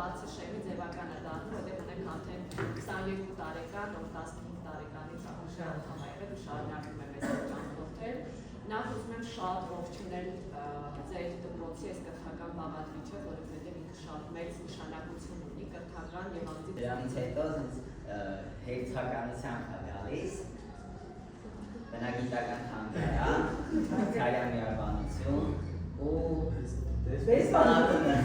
բացի շեմի ձևական է դառնում, որտեղ ունենք արդեն 22 տարեկան, որ 15 տարեկանից ապուշան համայնքով շարունակում է մեզ ճամփորդել։ Նախ ուզում եմ շատ ողջունել ձեր դպրոցի այս կրթական բաղադրիչը, որովհետև ինքը շատ մեծ նշանակություն ունի կրթական եւ անձի դրանից հետո հերթականության գալիս բնագիտական թանգարան, քարյամիաբանություն ու դեսպանատունը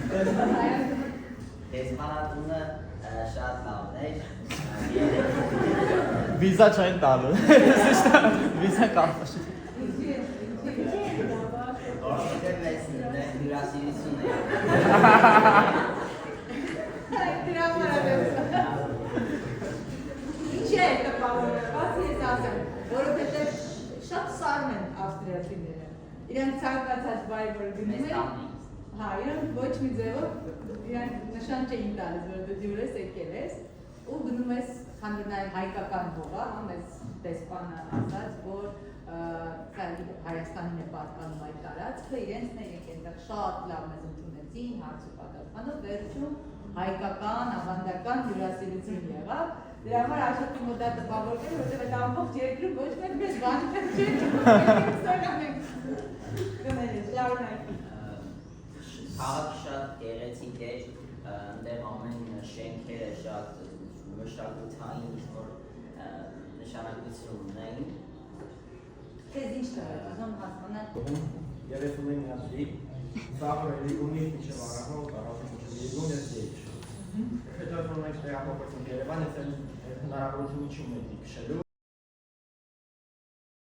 շատ լավն էր։ Վիզա չային տալու։ Վիզա կապաշ։ Որովհետև մեծ հյուրասիրություն է։ Ինչ է տպավորված ես ասեմ, որովհետև շատ սառն են ավստրիացիները։ Իրանք ցանկացած բայ որ գնում են, հա, իրանք ոչ մի ձևով իրանք նշան չէին տալիս, որ դու դուրս եկել ես ու գնում ես խանդնային հայկական հողը, մեզ դեսպանը ասաց, որ Հայաստանին է պատկանում այդ տարածքը, իրենցն է եկել, դա շատ լավ մեզ ընդունեցին, հարց ու պատասխանով, վերջում հայկական, ավանդական հյուրասիրություն եղավ, դրա համար Աշոտի մոտ դա տպավորվել, որտեղ այդ ամբողջ երկրում ոչ մեկ մեզ բանիկը Քաղաքը շատ գեղեցիկ էր, այնտեղ ամեն շենքերը շատ մշակութային ինչ-որ նշանակություն ունեին։ Քեզ ինչ տվեց, ուզում հասկանալ։ 39 հազարի, ծաղրը Լիգունից մինչև Արահոտ, Արահոտից մինչև Լիգուն ես երիչ։ Հետո որ մենք տեղափոխվեցինք Երևան, ես հնարավորություն չի ունեցի քշելու,